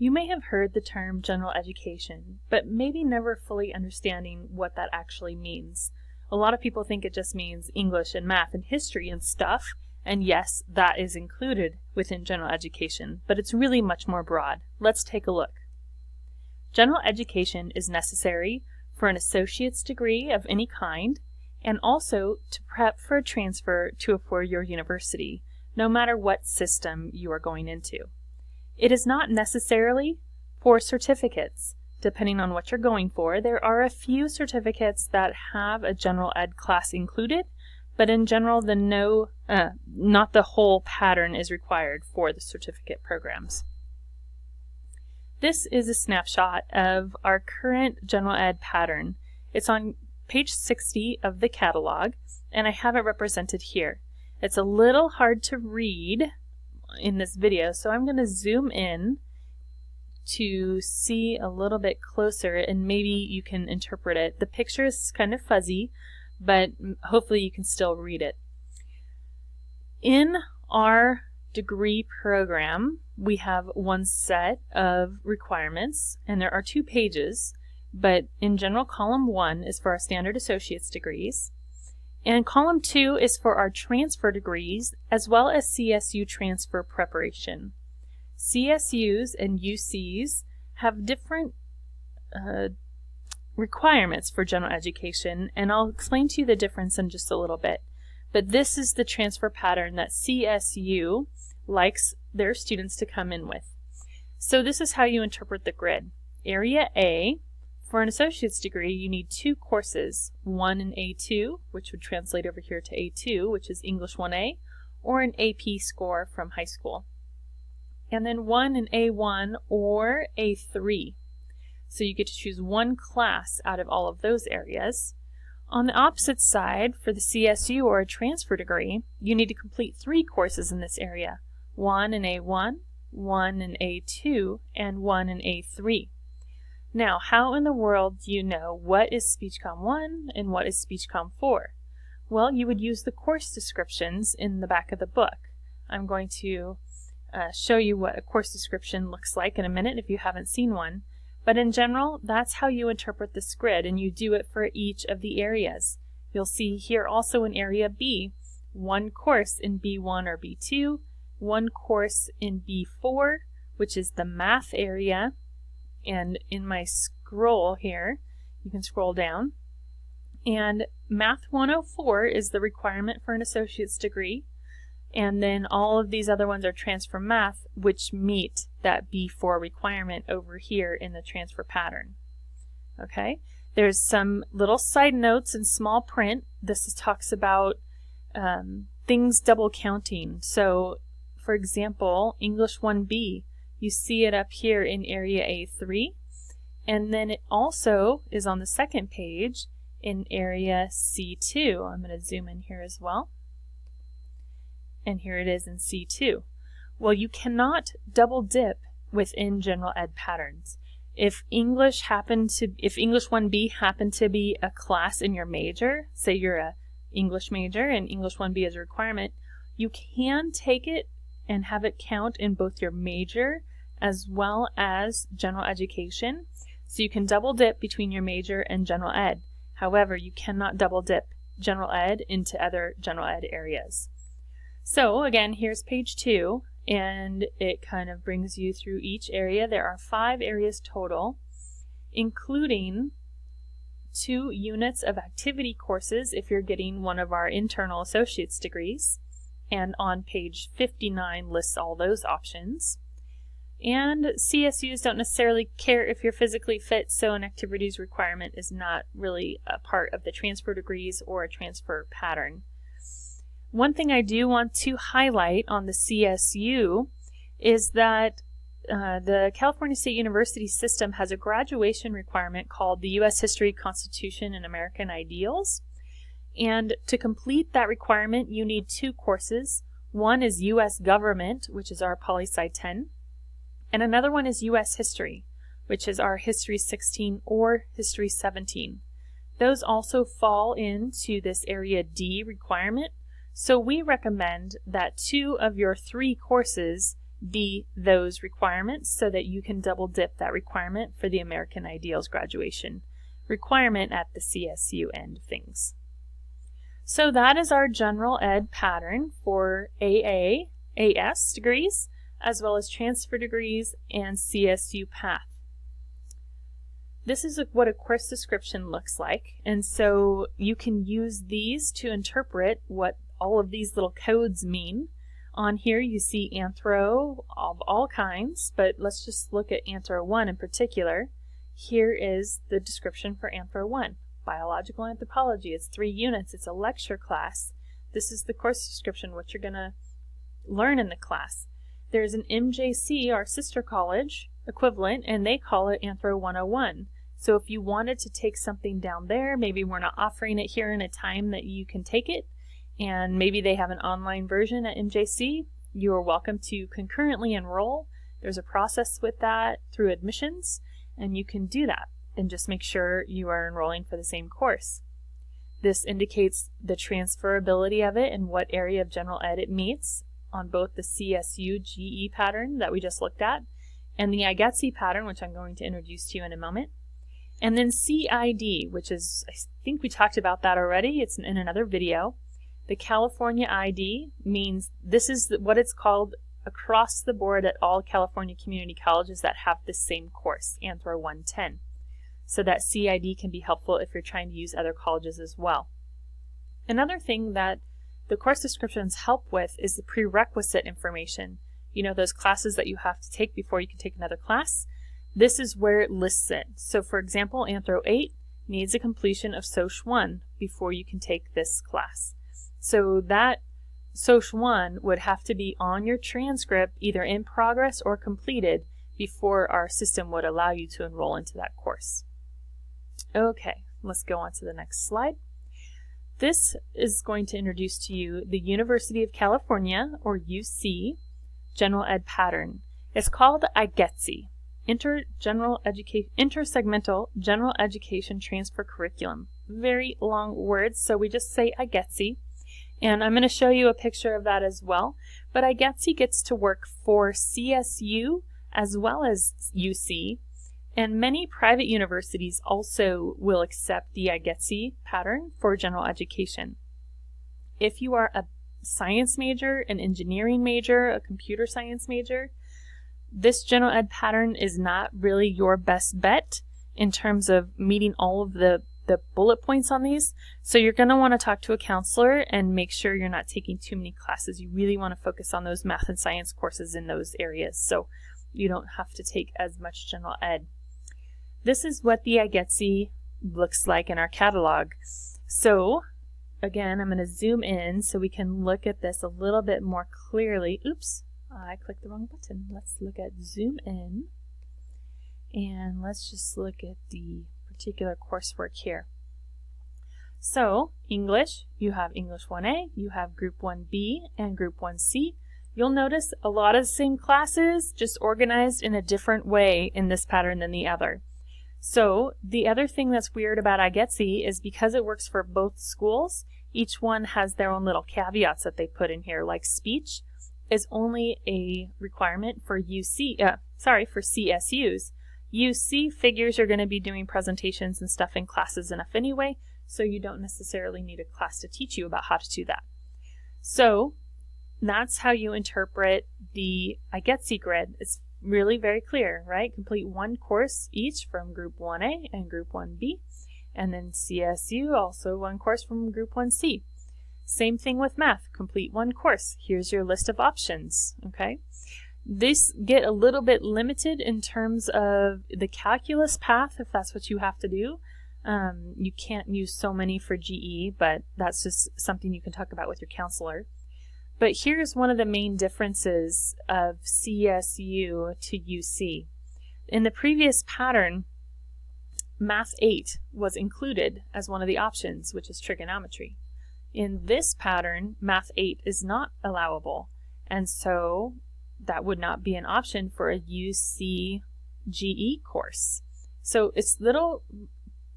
You may have heard the term general education, but maybe never fully understanding what that actually means. A lot of people think it just means English and math and history and stuff, and yes, that is included within general education, but it's really much more broad. Let's take a look. General education is necessary for an associate's degree of any kind, and also to prep for a transfer to a four-year university, no matter what system you are going into. It is not necessarily for certificates. Depending on what you're going for, there are a few certificates that have a general ed class included, but in general, not the whole pattern is required for the certificate programs. This is a snapshot of our current general ed pattern. It's on page 60 of the catalog, and I have it represented here. It's a little hard to read in this video, so I'm going to zoom in to see a little bit closer and maybe you can interpret it. The picture is kind of fuzzy, but hopefully you can still read it. In our degree program, we have one set of requirements, and there are 2 pages, but in general, column 1 is for our standard associate's degrees, and column 2 is for our transfer degrees, as well as CSU transfer preparation. CSUs and UCs have different requirements for general education, and I'll explain to you the difference in just a little bit. But this is the transfer pattern that CSU likes their students to come in with. So this is how you interpret the grid. Area A, for an associate's degree, you need 2 courses, one in A2, which would translate over here to A2, which is English 1A, or an AP score from high school. And then one in A1 or A3. So you get to choose one class out of all of those areas. On the opposite side, for the CSU or a transfer degree, you need to complete 3 courses in this area. One in A1, one in A2, and one in A3. Now, how in the world do you know what is SpeechComm 1 and what is SpeechComm 4? Well, you would use the course descriptions in the back of the book. I'm going to show you what a course description looks like in a minute if you haven't seen one. But in general, that's how you interpret this grid, and you do it for each of the areas. You'll see here also in Area B, 1 course in B1 or B2, 1 course in B4, which is the math area, and in my scroll here, you can scroll down, and Math 104 is the requirement for an associate's degree, and then all of these other ones are transfer math, which meet that B4 requirement over here in the transfer pattern. Okay, there's some little side notes in small print. This talks about things double counting. So, for example, English 1B, you see it up here in Area A3, and then it also is on the second page in Area C2. I'm going to zoom in here as well. And here it is in C2. Well, you cannot double dip within general ed patterns. If English 1B happened to be a class in your major, say you're a English major and English 1B is a requirement, you can take it and have it count in both your major as well as general education. So you can double dip between your major and general ed. However, you cannot double dip general ed into other general ed areas. So again, here's page 2, and it kind of brings you through each area. There are 5 areas total, including 2 units of activity courses if you're getting one of our internal associate's degrees, and on page 59 lists all those options. And CSUs don't necessarily care if you're physically fit, so an activities requirement is not really a part of the transfer degrees or a transfer pattern. One thing I do want to highlight on the CSU is that the California State University system has a graduation requirement called the U.S. History, Constitution, and American Ideals. And to complete that requirement, you need 2 courses. One is U.S. Government, which is our Poli-Sci 10, and another one is U.S. History, which is our History 16 or History 17. Those also fall into this Area D requirement, so we recommend that 2 of your 3 courses be those requirements so that you can double dip that requirement for the American Ideals graduation requirement at the CSU end of things. So that is our general ed pattern for AA, AS degrees, as well as transfer degrees and CSU path. This is what a course description looks like, and so you can use these to interpret what all of these little codes mean. On here you see anthro of all kinds, but let's just look at Anthro 1 in particular. Here is the description for Anthro 1. Biological anthropology. It's 3 units. It's a lecture class. This is the course description, what you're going to learn in the class. There's an MJC, our sister college equivalent, and they call it Anthro 101. So if you wanted to take something down there, maybe we're not offering it here in a time that you can take it, and maybe they have an online version at MJC, you are welcome to concurrently enroll. There's a process with that through admissions, and you can do that and just make sure you are enrolling for the same course. This indicates the transferability of it and what area of general ed it meets on both the CSU GE pattern that we just looked at and the IGETC pattern, which I'm going to introduce to you in a moment. And then CID, which is, I think we talked about that already. It's in another video. The California ID means this is what it's called across the board at all California community colleges that have the same course, Anthro 110. So that CID can be helpful if you're trying to use other colleges as well. Another thing that the course descriptions help with is the prerequisite information. You know, those classes that you have to take before you can take another class. This is where it lists it. So for example, Anthro 8 needs a completion of Soc 1 before you can take this class. So that Soc 1 would have to be on your transcript, either in progress or completed, before our system would allow you to enroll into that course. Okay, let's go on to the next slide. This is going to introduce to you the University of California, or UC, General Ed pattern. It's called IGETC, Intersegmental General Education Transfer Curriculum. Very long words, so we just say IGETC. And I'm going to show you a picture of that as well. But IGETC gets to work for CSU as well as UC. And many private universities also will accept the IGETC pattern for general education. If you are a science major, an engineering major, a computer science major, this general ed pattern is not really your best bet in terms of meeting all of the bullet points on these. So you're going to want to talk to a counselor and make sure you're not taking too many classes. You really want to focus on those math and science courses in those areas so you don't have to take as much general ed. This is what the IGETC looks like in our catalog. So again, I'm going to zoom in so we can look at this a little bit more clearly. Oops, I clicked the wrong button. Let's look at zoom in, and let's just look at the particular coursework here. So English, you have English 1A, you have Group 1B and Group 1C. You'll notice a lot of the same classes, just organized in a different way in this pattern than the other. So the other thing that's weird about IGETC is because it works for both schools, each one has their own little caveats that they put in here, like speech is only a requirement for for CSUs. UC figures you're going to be doing presentations and stuff in classes enough anyway, so you don't necessarily need a class to teach you about how to do that. So that's how you interpret the IGETC grid. It's really very clear, right? Complete one course each from Group 1A and Group 1B, and then CSU also one course from Group 1C. Same thing with math, complete one course. Here's your list of options, okay? These get a little bit limited in terms of the calculus path, if that's what you have to do. You can't use so many for GE, but that's just something you can talk about with your counselor. But here's one of the main differences of CSU to UC. In the previous pattern, Math 8 was included as one of the options, which is trigonometry. In this pattern, Math 8 is not allowable, and so that would not be an option for a UC GE course. So it's little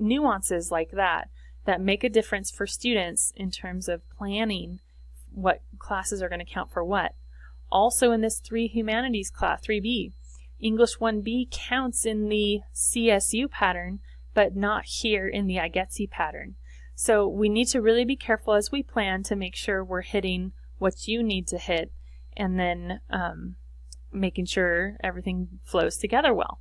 nuances like that that make a difference for students in terms of planning what classes are going to count for what. Also in this 3 humanities class, 3B, English 1B counts in the CSU pattern, but not here in the IGETC pattern. So we need to really be careful as we plan to make sure we're hitting what you need to hit, and then making sure everything flows together well.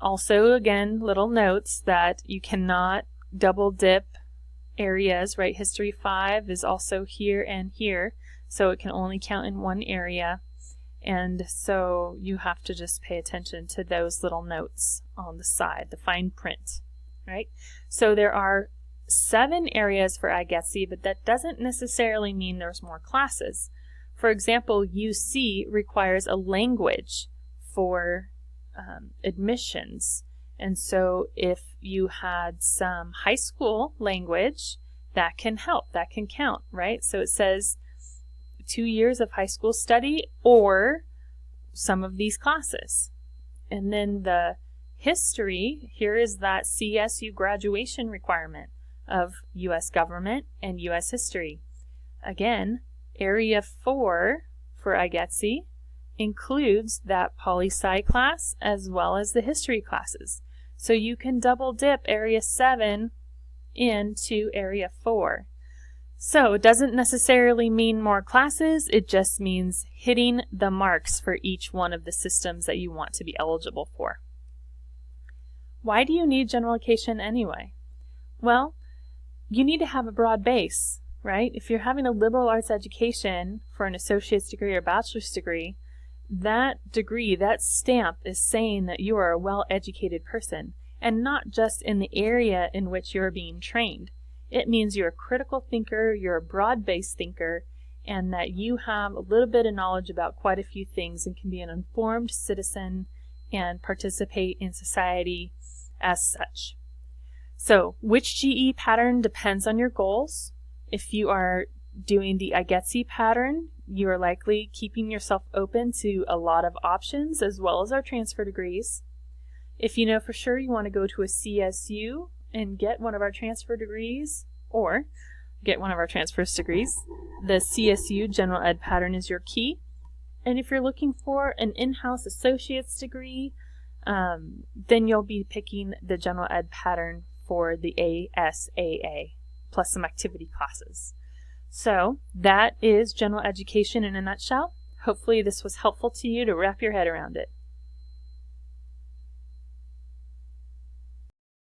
Also, again, little notes that you cannot double dip areas, right? History 5 is also here and here, so it can only count in one area. And so you have to just pay attention to those little notes on the side, the fine print, right? So there are 7 areas for IGETC, but that doesn't necessarily mean there's more classes. For example, UC requires a language for admissions. And so if you had some high school language, that can help, that can count, right? So it says 2 years of high school study or some of these classes. And then the history, here is that CSU graduation requirement of U.S. government and U.S. history. Again, area 4 for IGETC includes that poli-sci class as well as the history classes. So you can double dip area 7 into area 4. So it doesn't necessarily mean more classes, it just means hitting the marks for each one of the systems that you want to be eligible for. Why do you need general education anyway? Well, you need to have a broad base, right? If you're having a liberal arts education for an associate's degree or bachelor's degree, that degree, that stamp is saying that you are a well-educated person, and not just in the area in which you're being trained. It means you're a critical thinker, you're a broad-based thinker, and that you have a little bit of knowledge about quite a few things and can be an informed citizen and participate in society as such. So, which GE pattern depends on your goals. If you are doing the IGETC pattern, you are likely keeping yourself open to a lot of options as well as our transfer degrees. If you know for sure you want to go to a CSU and get one of our transfer degrees, or get one of our transfer degrees, the CSU General Ed pattern is your key. And if you're looking for an in-house associate's degree, then you'll be picking the General Ed pattern for the ASAA, plus some activity classes. So that is general education in a nutshell. Hopefully this was helpful to you to wrap your head around it.